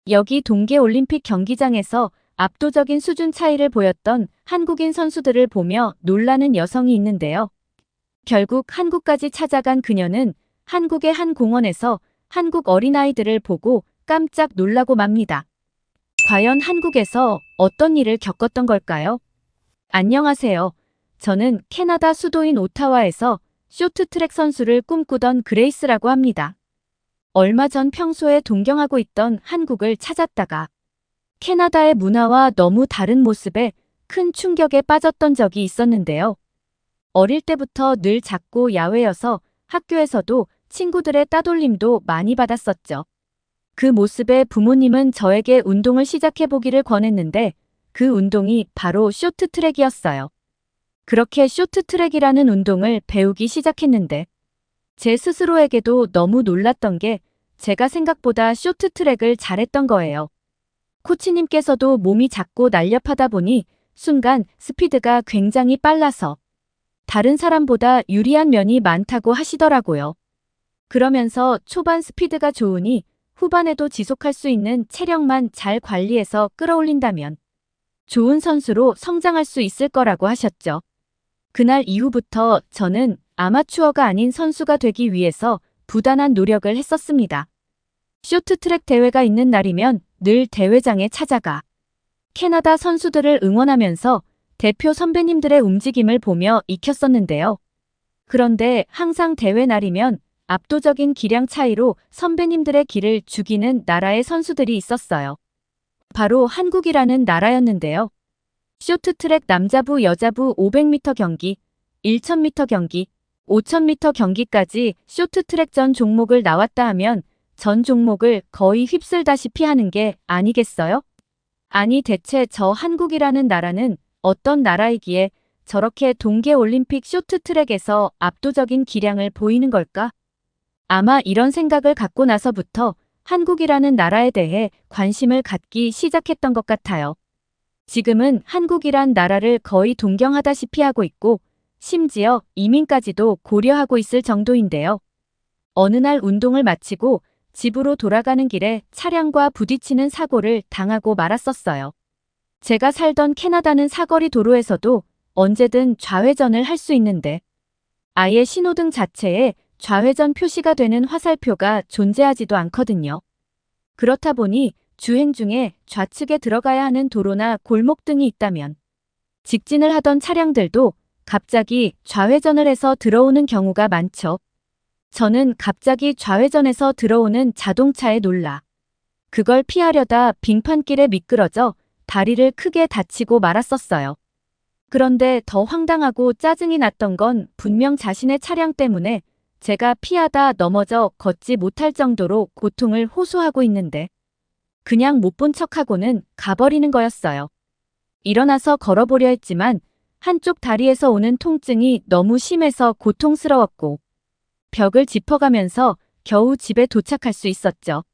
여기 동계올림픽 경기장에서 압도적인 수준 차이를 보였던 한국인 선수들을 보며 놀라는 여성이 있는데요. 결국 한국까지 찾아간 그녀는 한국의 한 공원에서 한국 어린아이들을 보고 깜짝 놀라고 맙니다. 과연 한국에서 어떤 일을 겪었던 걸까요? 안녕하세요. 저는 캐나다 수도인 오타와에서 쇼트트랙 선수를 꿈꾸던 그레이스라고 합니다. 얼마 전 평소에 동경하고 있던 한국을 찾았다가 캐나다의 문화와 너무 다른 모습에 큰 충격에 빠졌던 적이 있었는데요. 어릴 때부터 늘 작고 야외여서 학교에서도 친구들의 따돌림도 많이 받았었죠. 그 모습에 부모님은 저에게 운동을 시작해보기를 권했는데 그 운동이 바로 쇼트트랙이었어요. 그렇게 쇼트트랙이라는 운동을 배우기 시작했는데 제 스스로에게도 너무 놀랐던 게 제가 생각보다 쇼트트랙을 잘했던 거예요. 코치님께서도 몸이 작고 날렵하다 보니 순간 스피드가 굉장히 빨라서 다른 사람보다 유리한 면이 많다고 하시더라고요. 그러면서 초반 스피드가 좋으니 후반에도 지속할 수 있는 체력만 잘 관리해서 끌어올린다면 좋은 선수로 성장할 수 있을 거라고 하셨죠. 그날 이후부터 저는 아마추어가 아닌 선수가 되기 위해서 부단한 노력을 했었습니다. 쇼트트랙 대회가 있는 날이면 늘 대회장에 찾아가 캐나다 선수들을 응원하면서 대표 선배님들의 움직임을 보며 익혔었는데요. 그런데 항상 대회 날이면 압도적인 기량 차이로 선배님들의 길을 죽이는 나라의 선수들이 있었어요. 바로 한국이라는 나라였는데요. 쇼트트랙 남자부 여자부 500m 경기, 1000m 경기, 5000m 경기까지 쇼트트랙 전 종목을 나왔다 하면 전 종목을 거의 휩쓸다시피 하는 게 아니겠어요? 아니 대체 저 한국이라는 나라는 어떤 나라이기에 저렇게 동계올림픽 쇼트트랙에서 압도적인 기량을 보이는 걸까? 아마 이런 생각을 갖고 나서부터 한국이라는 나라에 대해 관심을 갖기 시작했던 것 같아요. 지금은 한국이란 나라를 거의 동경하다시피 하고 있고 심지어 이민까지도 고려하고 있을 정도인데요. 어느 날 운동을 마치고 집으로 돌아가는 길에 차량과 부딪히는 사고를 당하고 말았었어요. 제가 살던 캐나다는 사거리 도로에서도 언제든 좌회전을 할 수 있는데 아예 신호등 자체에 좌회전 표시가 되는 화살표가 존재하지도 않거든요. 그렇다 보니 주행 중에 좌측에 들어가야 하는 도로나 골목 등이 있다면 직진을 하던 차량들도 갑자기 좌회전을 해서 들어오는 경우가 많죠. 저는 갑자기 좌회전해서 들어오는 자동차에 놀라 그걸 피하려다 빙판길에 미끄러져 다리를 크게 다치고 말았었어요. 그런데 더 황당하고 짜증이 났던 건 분명 자신의 차량 때문에 제가 피하다 넘어져 걷지 못할 정도로 고통을 호소하고 있는데 그냥 못 본 척하고는 가버리는 거였어요. 일어나서 걸어보려 했지만 한쪽 다리에서 오는 통증이 너무 심해서 고통스러웠고 벽을 짚어가면서 겨우 집에 도착할 수 있었죠.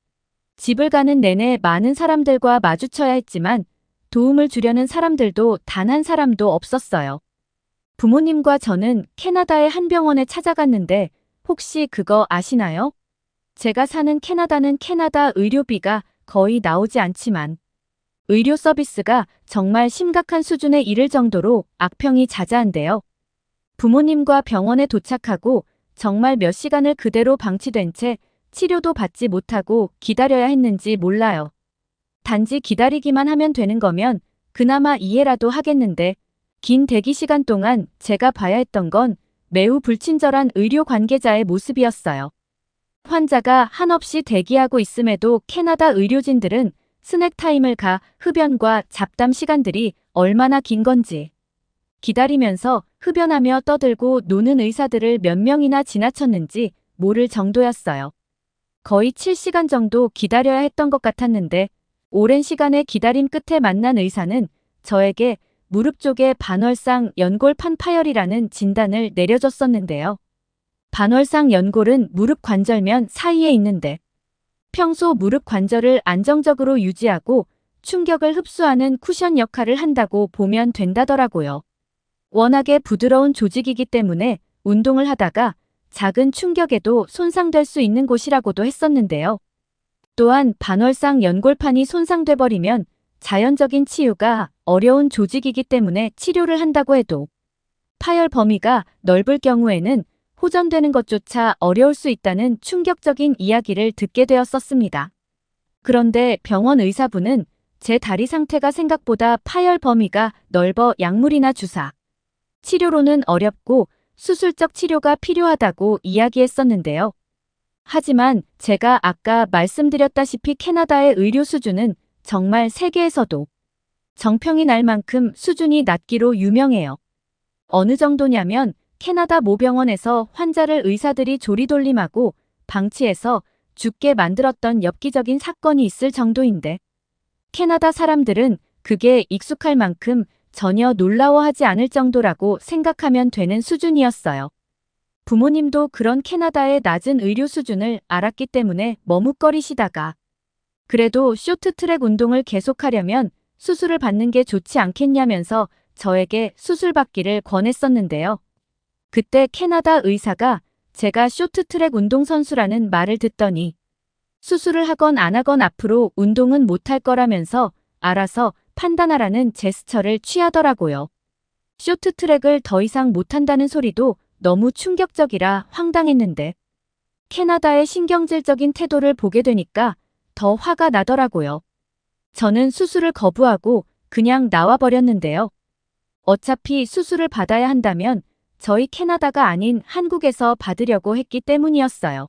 집을 가는 내내 많은 사람들과 마주쳐야 했지만 도움을 주려는 사람들도 단 한 사람도 없었어요. 부모님과 저는 캐나다의 한 병원에 찾아갔는데 혹시 그거 아시나요? 제가 사는 캐나다는 캐나다 의료비가 거의 나오지 않지만 의료 서비스가 정말 심각한 수준에 이를 정도로 악평이 자자한데요. 부모님과 병원에 도착하고 정말 몇 시간을 그대로 방치된 채 치료도 받지 못하고 기다려야 했는지 몰라요. 단지 기다리기만 하면 되는 거면 그나마 이해라도 하겠는데 긴 대기 시간 동안 제가 봐야 했던 건 매우 불친절한 의료 관계자의 모습이었어요. 환자가 한없이 대기하고 있음에도 캐나다 의료진들은 스낵 타임을 가 흡연과 잡담 시간들이 얼마나 긴 건지 기다리면서 흡연하며 떠들고 노는 의사들을 몇 명이나 지나쳤는지 모를 정도였어요. 거의 7시간 정도 기다려야 했던 것 같았는데 오랜 시간의 기다림 끝에 만난 의사는 저에게 무릎 쪽에 반월상 연골판 파열이라는 진단을 내려줬었는데요. 반월상 연골은 무릎 관절면 사이에 있는데 평소 무릎 관절을 안정적으로 유지하고 충격을 흡수하는 쿠션 역할을 한다고 보면 된다더라고요. 워낙에 부드러운 조직이기 때문에 운동을 하다가 작은 충격에도 손상될 수 있는 곳이라고도 했었는데요. 또한 반월상 연골판이 손상돼 버리면 자연적인 치유가 어려운 조직이기 때문에 치료를 한다고 해도 파열 범위가 넓을 경우에는 호전되는 것조차 어려울 수 있다는 충격적인 이야기를 듣게 되었었습니다. 그런데 병원 의사분은 제 다리 상태가 생각보다 파열 범위가 넓어 약물이나 주사, 치료로는 어렵고 수술적 치료가 필요하다고 이야기했었는데요. 하지만 제가 아까 말씀드렸다시피 캐나다의 의료 수준은 정말 세계에서도 정평이 날 만큼 수준이 낮기로 유명해요. 어느 정도냐면 캐나다 모병원에서 환자를 의사들이 조리돌림하고 방치해서 죽게 만들었던 엽기적인 사건이 있을 정도인데 캐나다 사람들은 그게 익숙할 만큼 전혀 놀라워하지 않을 정도라고 생각하면 되는 수준이었어요. 부모님도 그런 캐나다의 낮은 의료 수준을 알았기 때문에 머뭇거리시다가 그래도 쇼트트랙 운동을 계속하려면 수술을 받는 게 좋지 않겠냐면서 저에게 수술 받기를 권했었는데요. 그때 캐나다 의사가 제가 쇼트트랙 운동선수라는 말을 듣더니 수술을 하건 안 하건 앞으로 운동은 못할 거라면서 알아서 판단하라는 제스처를 취하더라고요. 쇼트트랙을 더 이상 못한다는 소리도 너무 충격적이라 황당했는데 캐나다의 신경질적인 태도를 보게 되니까 더 화가 나더라고요. 저는 수술을 거부하고 그냥 나와버렸는데요. 어차피 수술을 받아야 한다면 저희 캐나다가 아닌 한국에서 받으려고 했기 때문이었어요.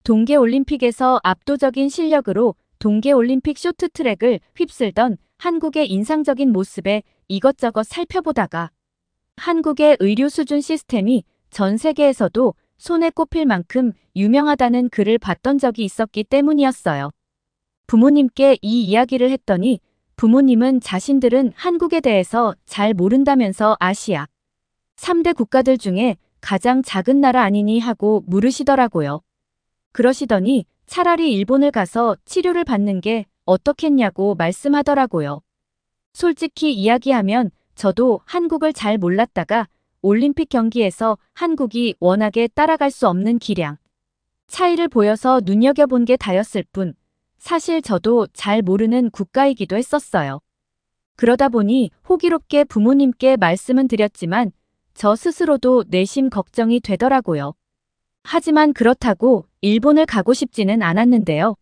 동계올림픽에서 압도적인 실력으로 동계올림픽 쇼트트랙을 휩쓸던 한국의 인상적인 모습에 이것저것 살펴보다가 한국의 의료 수준 시스템이 전 세계에서도 손에 꼽힐 만큼 유명하다는 글을 봤던 적이 있었기 때문이었어요. 부모님께 이 이야기를 했더니 부모님은 자신들은 한국에 대해서 잘 모른다면서 아시아 3대 국가들 중에 가장 작은 나라 아니니 하고 물으시더라고요. 그러시더니 차라리 일본을 가서 치료를 받는 게 어떻겠냐고 말씀하더라고요. 솔직히 이야기하면 저도 한국을 잘 몰랐다가 올림픽 경기에서 한국이 워낙에 따라갈 수 없는 기량, 차이를 보여서 눈여겨본 게 다였을 뿐 사실 저도 잘 모르는 국가이기도 했었어요. 그러다 보니 호기롭게 부모님께 말씀은 드렸지만 저 스스로도 내심 걱정이 되더라고요. 하지만 그렇다고 일본을 가고 싶지는 않았는데요.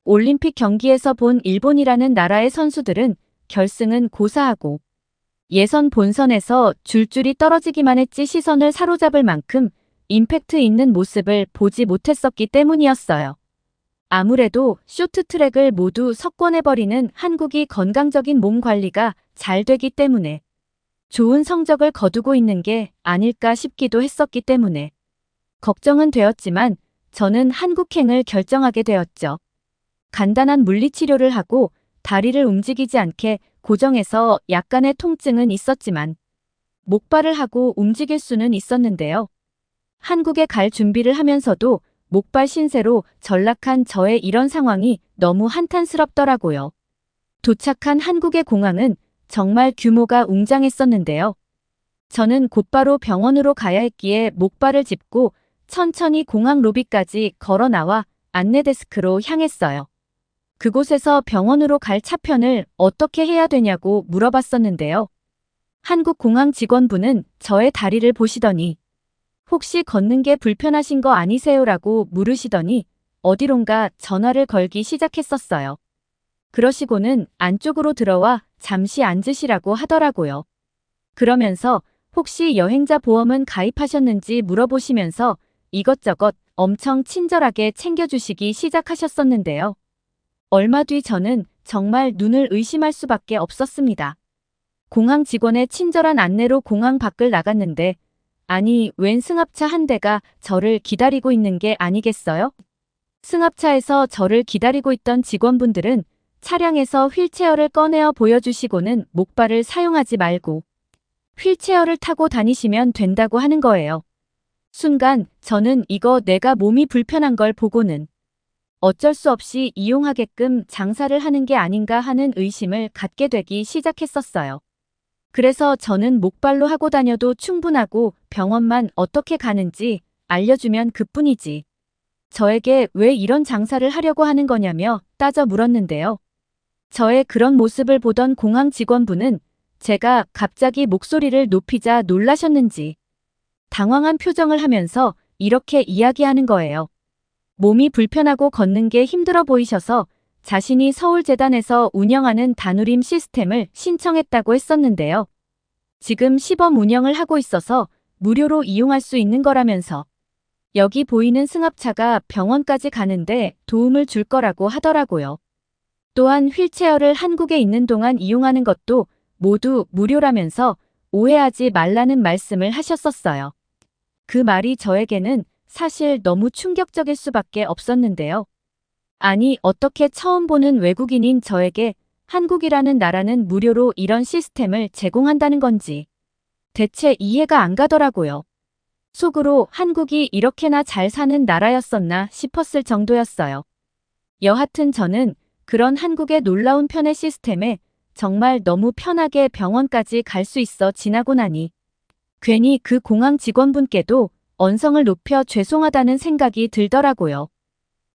올림픽 경기에서 본 일본이라는 나라의 선수들은 결승은 고사하고 예선 본선에서 줄줄이 떨어지기만 했지 시선을 사로잡을 만큼 임팩트 있는 모습을 보지 못했었기 때문이었어요. 아무래도 쇼트트랙을 모두 석권해버리는 한국이 건강적인 몸 관리가 잘 되기 때문에 좋은 성적을 거두고 있는 게 아닐까 싶기도 했었기 때문에 걱정은 되었지만 저는 한국행을 결정하게 되었죠. 간단한 물리치료를 하고 다리를 움직이지 않게 고정해서 약간의 통증은 있었지만 목발을 하고 움직일 수는 있었는데요. 한국에 갈 준비를 하면서도 목발 신세로 전락한 저의 이런 상황이 너무 한탄스럽더라고요. 도착한 한국의 공항은 정말 규모가 웅장했었는데요. 저는 곧바로 병원으로 가야 했기에 목발을 짚고 천천히 공항 로비까지 걸어 나와 안내데스크로 향했어요. 그곳에서 병원으로 갈 차편을 어떻게 해야 되냐고 물어봤었는데요. 한국 공항 직원분은 저의 다리를 보시더니 혹시 걷는 게 불편하신 거 아니세요라고 물으시더니 어디론가 전화를 걸기 시작했었어요. 그러시고는 안쪽으로 들어와 잠시 앉으시라고 하더라고요. 그러면서 혹시 여행자 보험은 가입하셨는지 물어보시면서 이것저것 엄청 친절하게 챙겨주시기 시작하셨었는데요. 얼마 뒤 저는 정말 눈을 의심할 수밖에 없었습니다. 공항 직원의 친절한 안내로 공항 밖을 나갔는데 아니 웬 승합차 한 대가 저를 기다리고 있는 게 아니겠어요? 승합차에서 저를 기다리고 있던 직원분들은 차량에서 휠체어를 꺼내어 보여주시고는 목발을 사용하지 말고 휠체어를 타고 다니시면 된다고 하는 거예요. 순간 저는 이거 내가 몸이 불편한 걸 보고는 어쩔 수 없이 이용하게끔 장사를 하는 게 아닌가 하는 의심을 갖게 되기 시작했었어요. 그래서 저는 목발로 하고 다녀도 충분하고 병원만 어떻게 가는지 알려주면 그뿐이지. 저에게 왜 이런 장사를 하려고 하는 거냐며 따져 물었는데요. 저의 그런 모습을 보던 공항 직원분은 제가 갑자기 목소리를 높이자 놀라셨는지 당황한 표정을 하면서 이렇게 이야기하는 거예요. 몸이 불편하고 걷는 게 힘들어 보이셔서 자신이 서울재단에서 운영하는 다누림 시스템을 신청했다고 했었는데요. 지금 시범 운영을 하고 있어서 무료로 이용할 수 있는 거라면서 여기 보이는 승합차가 병원까지 가는데 도움을 줄 거라고 하더라고요. 또한 휠체어를 한국에 있는 동안 이용하는 것도 모두 무료라면서 오해하지 말라는 말씀을 하셨었어요. 그 말이 저에게는 사실 너무 충격적일 수밖에 없었는데요. 아니, 어떻게 처음 보는 외국인인 저에게 한국이라는 나라는 무료로 이런 시스템을 제공한다는 건지 대체 이해가 안 가더라고요. 속으로 한국이 이렇게나 잘 사는 나라였었나 싶었을 정도였어요. 여하튼 저는 그런 한국의 놀라운 편의 시스템에 정말 너무 편하게 병원까지 갈 수 있어 지나고 나니 괜히 그 공항 직원분께도 언성을 높여 죄송하다는 생각이 들더라고요.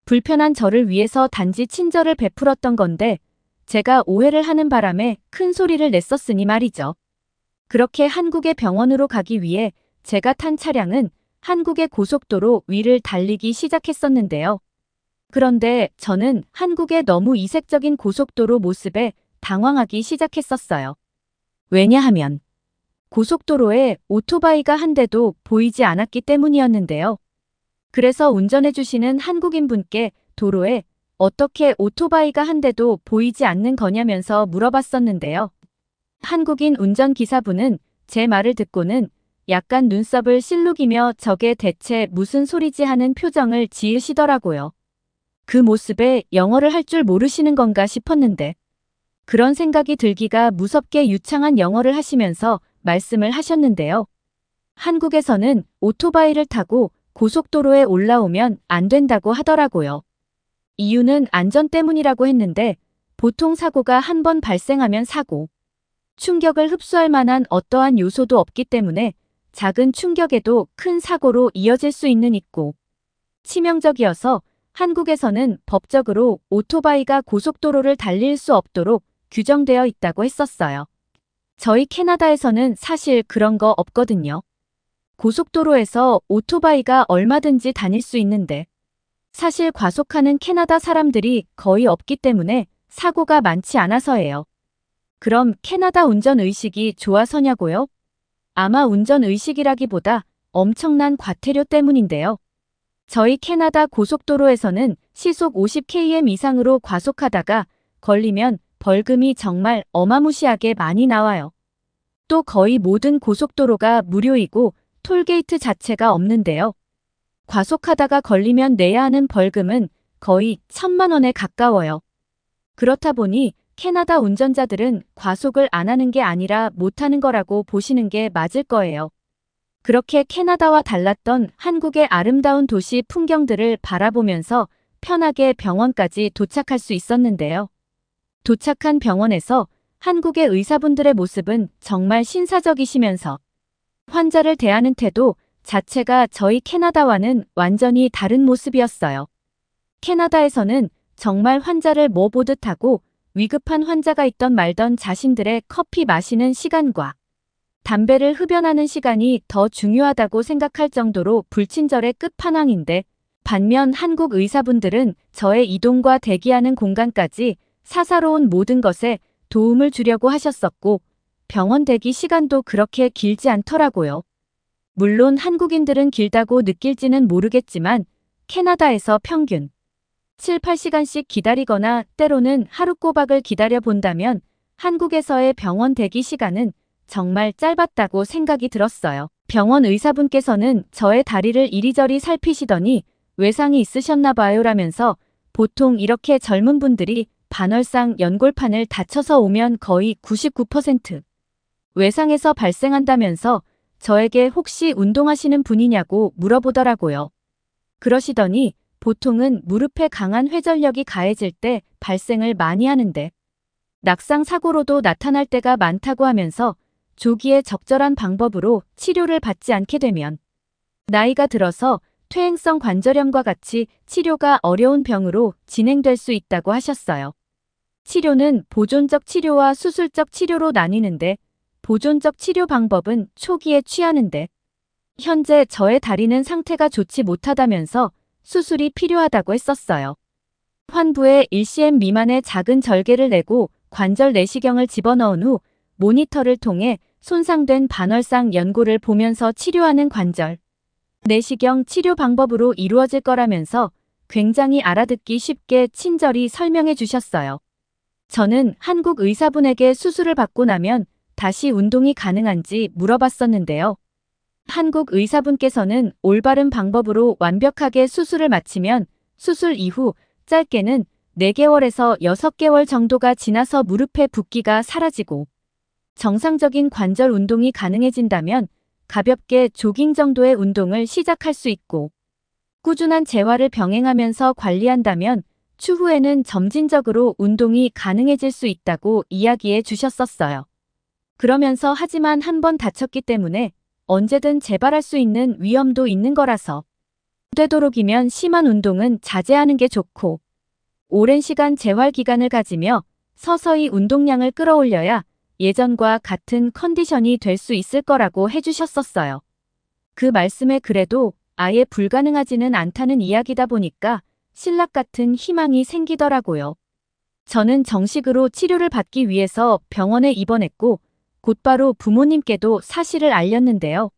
불편한 저를 위해서 단지 친절을 베풀었던 건데 제가 오해를 하는 바람에 큰 소리를 냈었으니 말이죠. 그렇게 한국의 병원으로 가기 위해 제가 탄 차량은 한국의 고속도로 위를 달리기 시작했었는데요. 그런데 저는 한국의 너무 이색적인 고속도로 모습에 당황하기 시작했었어요. 왜냐하면 고속도로에 오토바이가 한 대도 보이지 않았기 때문이었는데요. 그래서 운전해주시는 한국인분께 도로에 어떻게 오토바이가 한 대도 보이지 않는 거냐면서 물어봤었는데요. 한국인 운전기사분은 제 말을 듣고는 약간 눈썹을 실룩이며 저게 대체 무슨 소리지 하는 표정을 지으시더라고요. 그 모습에 영어를 할 줄 모르시는 건가 싶었는데 그런 생각이 들기가 무섭게 유창한 영어를 하시면서 말씀을 하셨는데요. 한국에서는 오토바이를 타고 고속도로에 올라오면 안 된다고 하더라고요. 이유는 안전 때문이라고 했는데 보통 사고가 한 번 발생하면 사고, 충격을 흡수할 만한 어떠한 요소도 없기 때문에 작은 충격에도 큰 사고로 이어질 수 있는 있고 치명적이어서 한국에서는 법적으로 오토바이가 고속도로를 달릴 수 없도록 규정되어 있다고 했었어요. 저희 캐나다에서는 사실 그런 거 없거든요. 고속도로에서 오토바이가 얼마든지 다닐 수 있는데 사실 과속하는 캐나다 사람들이 거의 없기 때문에 사고가 많지 않아서예요. 그럼 캐나다 운전의식이 좋아서냐고요? 아마 운전의식이라기보다 엄청난 과태료 때문인데요. 저희 캐나다 고속도로에서는 시속 50km 이상으로 과속하다가 걸리면 벌금이 정말 어마무시하게 많이 나와요. 또 거의 모든 고속도로가 무료이고 톨게이트 자체가 없는데요. 과속하다가 걸리면 내야 하는 벌금은 거의 1,000만 원에 가까워요. 그렇다 보니 캐나다 운전자들은 과속을 안 하는 게 아니라 못하는 거라고 보시는 게 맞을 거예요. 그렇게 캐나다와 달랐던 한국의 아름다운 도시 풍경들을 바라보면서 편하게 병원까지 도착할 수 있었는데요. 도착한 병원에서 한국의 의사분들의 모습은 정말 신사적이시면서 환자를 대하는 태도 자체가 저희 캐나다와는 완전히 다른 모습이었어요. 캐나다에서는 정말 환자를 뭐 보듯 하고 위급한 환자가 있던 말던 자신들의 커피 마시는 시간과 담배를 흡연하는 시간이 더 중요하다고 생각할 정도로 불친절의 끝판왕인데 반면 한국 의사분들은 저의 이동과 대기하는 공간까지 사사로운 모든 것에 도움을 주려고 하셨었고 병원 대기 시간도 그렇게 길지 않더라고요. 물론 한국인들은 길다고 느낄지는 모르겠지만 캐나다에서 평균 7, 8시간씩 기다리거나 때로는 하루 꼬박을 기다려 본다면 한국에서의 병원 대기 시간은 정말 짧았다고 생각이 들었어요. 병원 의사분께서는 저의 다리를 이리저리 살피시더니 외상이 있으셨나 봐요 라면서 보통 이렇게 젊은 분들이 반월상 연골판을 다쳐서 오면 거의 99% 외상에서 발생한다면서 저에게 혹시 운동하시는 분이냐고 물어보더라고요. 그러시더니 보통은 무릎에 강한 회전력이 가해질 때 발생을 많이 하는데 낙상 사고로도 나타날 때가 많다고 하면서 조기에 적절한 방법으로 치료를 받지 않게 되면 나이가 들어서 퇴행성 관절염과 같이 치료가 어려운 병으로 진행될 수 있다고 하셨어요. 치료는 보존적 치료와 수술적 치료로 나뉘는데 보존적 치료 방법은 초기에 취하는데 현재 저의 다리는 상태가 좋지 못하다면서 수술이 필요하다고 했었어요. 환부에 1cm 미만의 작은 절개를 내고 관절 내시경을 집어넣은 후 모니터를 통해 손상된 반월상 연골을 보면서 치료하는 관절 내시경 치료 방법으로 이루어질 거라면서 굉장히 알아듣기 쉽게 친절히 설명해 주셨어요. 저는 한국 의사분에게 수술을 받고 나면 다시 운동이 가능한지 물어봤었는데요. 한국 의사분께서는 올바른 방법으로 완벽하게 수술을 마치면 수술 이후 짧게는 4개월에서 6개월 정도가 지나서 무릎의 붓기가 사라지고 정상적인 관절 운동이 가능해진다면 가볍게 조깅 정도의 운동을 시작할 수 있고 꾸준한 재활을 병행하면서 관리한다면 추후에는 점진적으로 운동이 가능해질 수 있다고 이야기해 주셨었어요. 그러면서 하지만 한 번 다쳤기 때문에 언제든 재발할 수 있는 위험도 있는 거라서 되도록이면 심한 운동은 자제하는 게 좋고 오랜 시간 재활 기간을 가지며 서서히 운동량을 끌어올려야 예전과 같은 컨디션이 될 수 있을 거라고 해주셨었어요. 그 말씀에 그래도 아예 불가능하지는 않다는 이야기다 보니까 신락 같은 희망이 생기더라고요. 저는 정식으로 치료를 받기 위해서 병원에 입원했고 곧바로 부모님께도 사실을 알렸는데요.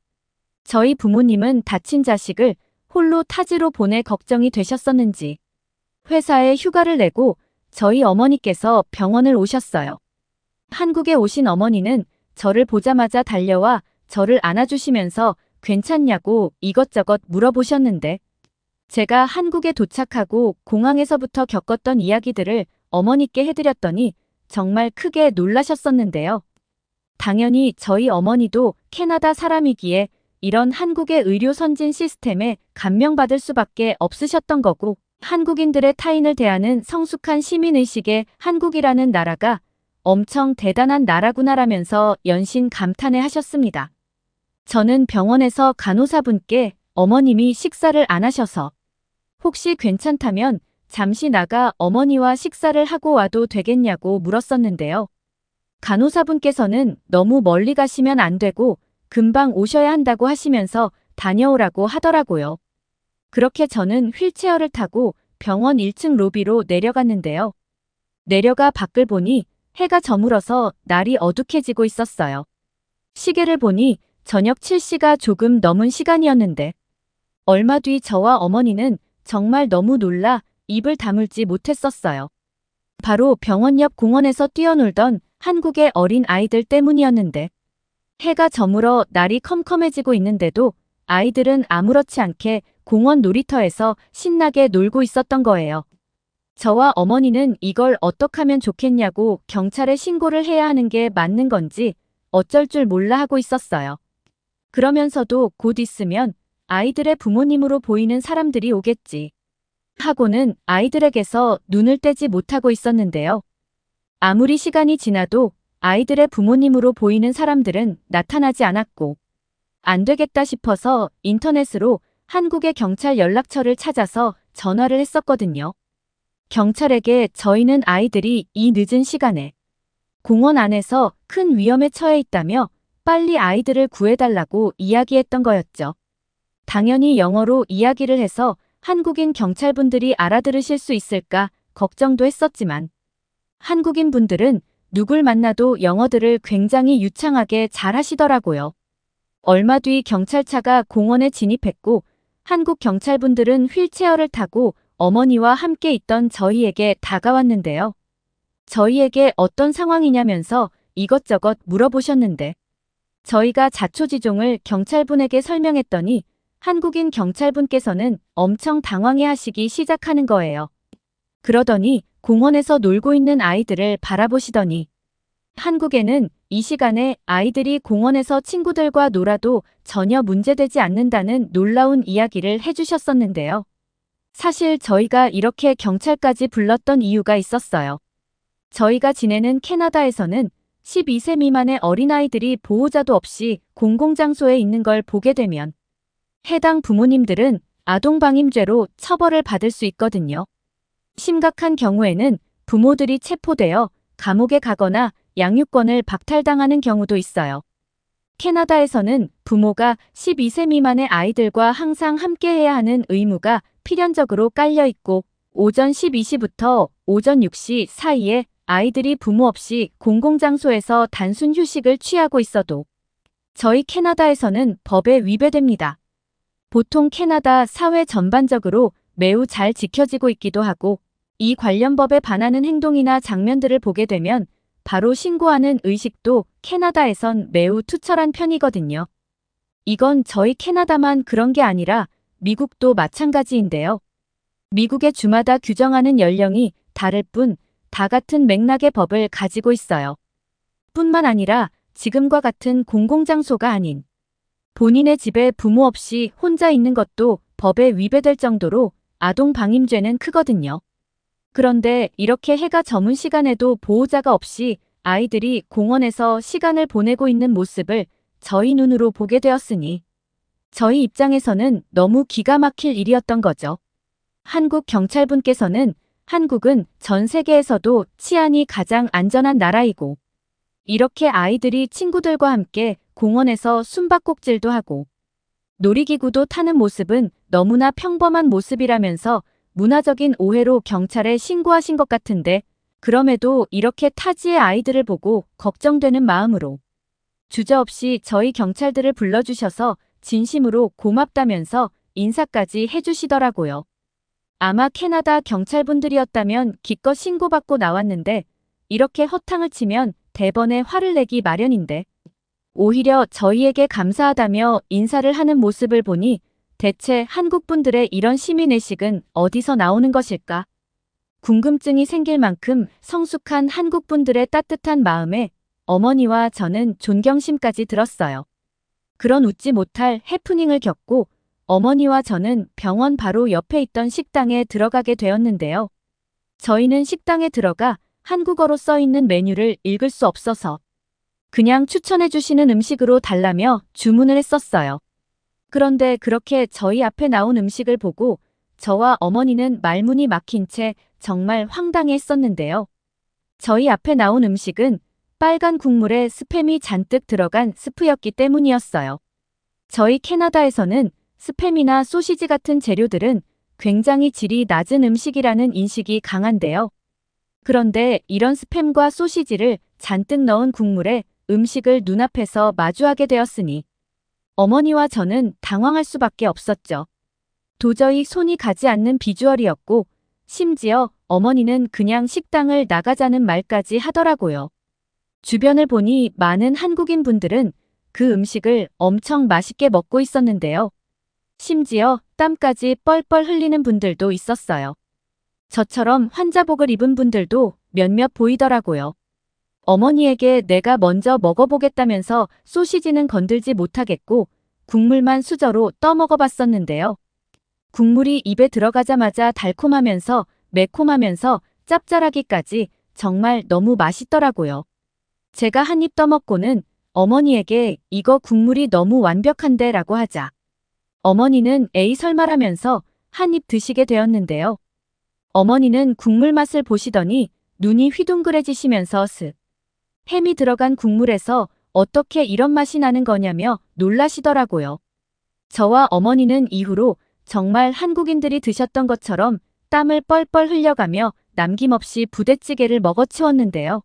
저희 부모님은 다친 자식을 홀로 타지로 보낼 걱정이 되셨었는지 회사에 휴가를 내고 저희 어머니께서 병원을 오셨어요. 한국에 오신 어머니는 저를 보자마자 달려와 저를 안아주시면서 괜찮냐고 이것저것 물어보셨는데 제가 한국에 도착하고 공항에서부터 겪었던 이야기들을 어머니께 해드렸더니 정말 크게 놀라셨었는데요. 당연히 저희 어머니도 캐나다 사람이기에 이런 한국의 의료 선진 시스템에 감명받을 수밖에 없으셨던 거고 한국인들의 타인을 대하는 성숙한 시민의식에 한국이라는 나라가 엄청 대단한 나라구나라면서 연신 감탄해 하셨습니다. 저는 병원에서 간호사분께 어머님이 식사를 안 하셔서 혹시 괜찮다면 잠시 나가 어머니와 식사를 하고 와도 되겠냐고 물었었는데요. 간호사분께서는 너무 멀리 가시면 안 되고 금방 오셔야 한다고 하시면서 다녀오라고 하더라고요. 그렇게 저는 휠체어를 타고 병원 1층 로비로 내려갔는데요. 내려가 밖을 보니 해가 저물어서 날이 어둑해지고 있었어요. 시계를 보니 저녁 7시가 조금 넘은 시간이었는데 얼마 뒤 저와 어머니는 정말 너무 놀라 입을 다물지 못했었어요. 바로 병원 옆 공원에서 뛰어놀던 한국의 어린 아이들 때문이었는데 해가 저물어 날이 컴컴해지고 있는데도 아이들은 아무렇지 않게 공원 놀이터에서 신나게 놀고 있었던 거예요. 저와 어머니는 이걸 어떻게 하면 좋겠냐고 경찰에 신고를 해야 하는 게 맞는 건지 어쩔 줄 몰라 하고 있었어요. 그러면서도 곧 있으면 아이들의 부모님으로 보이는 사람들이 오겠지 하고는 아이들에게서 눈을 떼지 못하고 있었는데요. 아무리 시간이 지나도 아이들의 부모님으로 보이는 사람들은 나타나지 않았고 안 되겠다 싶어서 인터넷으로 한국의 경찰 연락처를 찾아서 전화를 했었거든요. 경찰에게 저희는 아이들이 이 늦은 시간에 공원 안에서 큰 위험에 처해 있다며 빨리 아이들을 구해달라고 이야기했던 거였죠. 당연히 영어로 이야기를 해서 한국인 경찰분들이 알아들으실 수 있을까 걱정도 했었지만 한국인 분들은 누굴 만나도 영어들을 굉장히 유창하게 잘 하시더라고요. 얼마 뒤 경찰차가 공원에 진입했고 한국 경찰분들은 휠체어를 타고 어머니와 함께 있던 저희에게 다가왔는데요. 저희에게 어떤 상황이냐면서 이것저것 물어보셨는데 저희가 자초지종을 경찰분에게 설명했더니 한국인 경찰분께서는 엄청 당황해 하시기 시작하는 거예요. 그러더니 공원에서 놀고 있는 아이들을 바라보시더니 한국에는 이 시간에 아이들이 공원에서 친구들과 놀아도 전혀 문제되지 않는다는 놀라운 이야기를 해주셨었는데요. 사실 저희가 이렇게 경찰까지 불렀던 이유가 있었어요. 저희가 지내는 캐나다에서는 12세 미만의 어린아이들이 보호자도 없이 공공장소에 있는 걸 보게 되면 해당 부모님들은 아동방임죄로 처벌을 받을 수 있거든요. 심각한 경우에는 부모들이 체포되어 감옥에 가거나 양육권을 박탈당하는 경우도 있어요. 캐나다에서는 부모가 12세 미만의 아이들과 항상 함께해야 하는 의무가 필연적으로 깔려 있고 오전 12시부터 오전 6시 사이에 아이들이 부모 없이 공공장소에서 단순 휴식을 취하고 있어도 저희 캐나다에서는 법에 위배됩니다. 보통 캐나다 사회 전반적으로 매우 잘 지켜지고 있기도 하고 이 관련 법에 반하는 행동이나 장면들을 보게 되면 바로 신고하는 의식도 캐나다에선 매우 투철한 편이거든요. 이건 저희 캐나다만 그런 게 아니라 미국도 마찬가지인데요. 미국의 주마다 규정하는 연령이 다를 뿐 다 같은 맥락의 법을 가지고 있어요. 뿐만 아니라 지금과 같은 공공장소가 아닌 본인의 집에 부모 없이 혼자 있는 것도 법에 위배될 정도로 아동방임죄는 크거든요. 그런데 이렇게 해가 저문 시간에도 보호자가 없이 아이들이 공원에서 시간을 보내고 있는 모습을 저희 눈으로 보게 되었으니 저희 입장에서는 너무 기가 막힐 일이었던 거죠. 한국 경찰분께서는 한국은 전 세계에서도 치안이 가장 안전한 나라이고 이렇게 아이들이 친구들과 함께 공원에서 숨바꼭질도 하고 놀이기구도 타는 모습은 너무나 평범한 모습이라면서 문화적인 오해로 경찰에 신고하신 것 같은데 그럼에도 이렇게 타지의 아이들을 보고 걱정되는 마음으로 주저없이 저희 경찰들을 불러주셔서 진심으로 고맙다면서 인사까지 해주시더라고요. 아마 캐나다 경찰분들이었다면 기껏 신고받고 나왔는데 이렇게 허탕을 치면 대번에 화를 내기 마련인데 오히려 저희에게 감사하다며 인사를 하는 모습을 보니 대체 한국분들의 이런 시민의식은 어디서 나오는 것일까? 궁금증이 생길 만큼 성숙한 한국분들의 따뜻한 마음에 어머니와 저는 존경심까지 들었어요. 그런 웃지 못할 해프닝을 겪고 어머니와 저는 병원 바로 옆에 있던 식당에 들어가게 되었는데요. 저희는 식당에 들어가 한국어로 써 있는 메뉴를 읽을 수 없어서 그냥 추천해 주시는 음식으로 달라며 주문을 했었어요. 그런데 그렇게 저희 앞에 나온 음식을 보고 저와 어머니는 말문이 막힌 채 정말 황당해했었는데요. 저희 앞에 나온 음식은 빨간 국물에 스팸이 잔뜩 들어간 스프였기 때문이었어요. 저희 캐나다에서는 스팸이나 소시지 같은 재료들은 굉장히 질이 낮은 음식이라는 인식이 강한데요. 그런데 이런 스팸과 소시지를 잔뜩 넣은 국물에 음식을 눈앞에서 마주하게 되었으니 어머니와 저는 당황할 수밖에 없었죠. 도저히 손이 가지 않는 비주얼이었고 심지어 어머니는 그냥 식당을 나가자는 말까지 하더라고요. 주변을 보니 많은 한국인 분들은 그 음식을 엄청 맛있게 먹고 있었는데요. 심지어 땀까지 뻘뻘 흘리는 분들도 있었어요. 저처럼 환자복을 입은 분들도 몇몇 보이더라고요. 어머니에게 내가 먼저 먹어보겠다면서 소시지는 건들지 못하겠고 국물만 수저로 떠먹어봤었는데요. 국물이 입에 들어가자마자 달콤하면서 매콤하면서 짭짤하기까지 정말 너무 맛있더라고요. 제가 한 입 떠먹고는 어머니에게 이거 국물이 너무 완벽한데 라고 하자 어머니는 에이 설마라면서 한 입 드시게 되었는데요. 어머니는 국물 맛을 보시더니 눈이 휘둥그레지시면서 햄이 들어간 국물에서 어떻게 이런 맛이 나는 거냐며 놀라시더라고요. 저와 어머니는 이후로 정말 한국인들이 드셨던 것처럼 땀을 뻘뻘 흘려가며 남김없이 부대찌개를 먹어치웠는데요.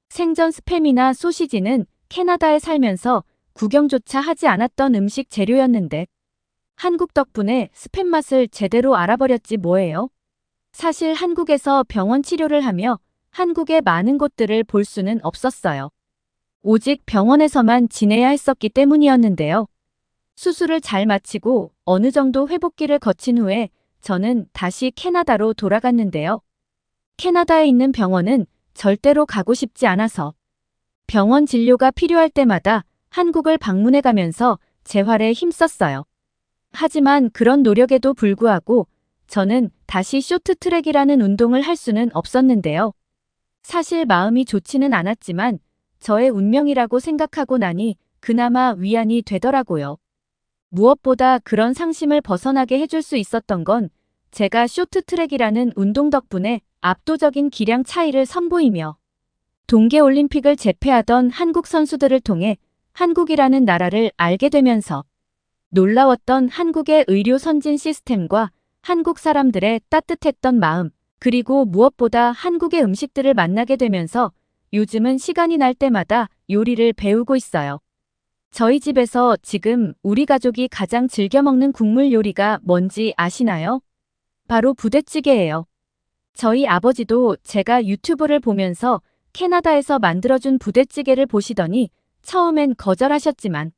생전 스팸이나 소시지는 캐나다에 살면서 구경조차 하지 않았던 음식 재료였는데 한국 덕분에 스팸 맛을 제대로 알아버렸지 뭐예요. 사실 한국에서 병원 치료를 하며 한국의 많은 곳들을 볼 수는 없었어요. 오직 병원에서만 지내야 했었기 때문이었는데요. 수술을 잘 마치고 어느 정도 회복기를 거친 후에 저는 다시 캐나다로 돌아갔는데요. 캐나다에 있는 병원은 절대로 가고 싶지 않아서 병원 진료가 필요할 때마다 한국을 방문해 가면서 재활에 힘썼어요. 하지만 그런 노력에도 불구하고 저는 다시 쇼트트랙이라는 운동을 할 수는 없었는데요. 사실 마음이 좋지는 않았지만 저의 운명이라고 생각하고 나니 그나마 위안이 되더라고요. 무엇보다 그런 상심을 벗어나게 해줄 수 있었던 건 제가 쇼트트랙이라는 운동 덕분에 압도적인 기량 차이를 선보이며 동계올림픽을 제패하던 한국 선수들을 통해 한국이라는 나라를 알게 되면서 놀라웠던 한국의 의료 선진 시스템과 한국 사람들의 따뜻했던 마음, 그리고 무엇보다 한국의 음식들을 만나게 되면서 요즘은 시간이 날 때마다 요리를 배우고 있어요. 저희 집에서 지금 우리 가족이 가장 즐겨 먹는 국물 요리가 뭔지 아시나요? 바로 부대찌개예요. 저희 아버지도 제가 유튜브를 보면서 캐나다에서 만들어준 부대찌개를 보시더니 처음엔 거절하셨지만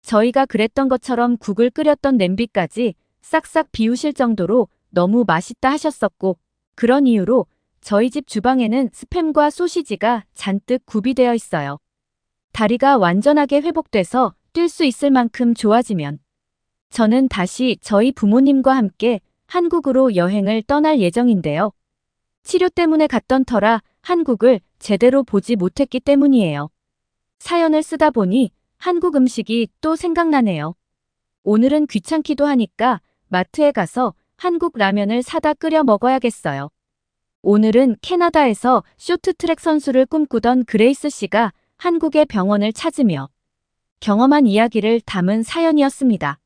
저희가 그랬던 것처럼 국을 끓였던 냄비까지 싹싹 비우실 정도로 너무 맛있다 하셨었고, 그런 이유로 저희 집 주방에는 스팸과 소시지가 잔뜩 구비되어 있어요. 다리가 완전하게 회복돼서 뛸 수 있을 만큼 좋아지면 저는 다시 저희 부모님과 함께 한국으로 여행을 떠날 예정인데요. 치료 때문에 갔던 터라 한국을 제대로 보지 못했기 때문이에요. 사연을 쓰다 보니 한국 음식이 또 생각나네요. 오늘은 귀찮기도 하니까 마트에 가서 한국 라면을 사다 끓여 먹어야겠어요. 오늘은 캐나다에서 쇼트트랙 선수를 꿈꾸던 그레이스 씨가 한국의 병원을 찾으며 경험한 이야기를 담은 사연이었습니다.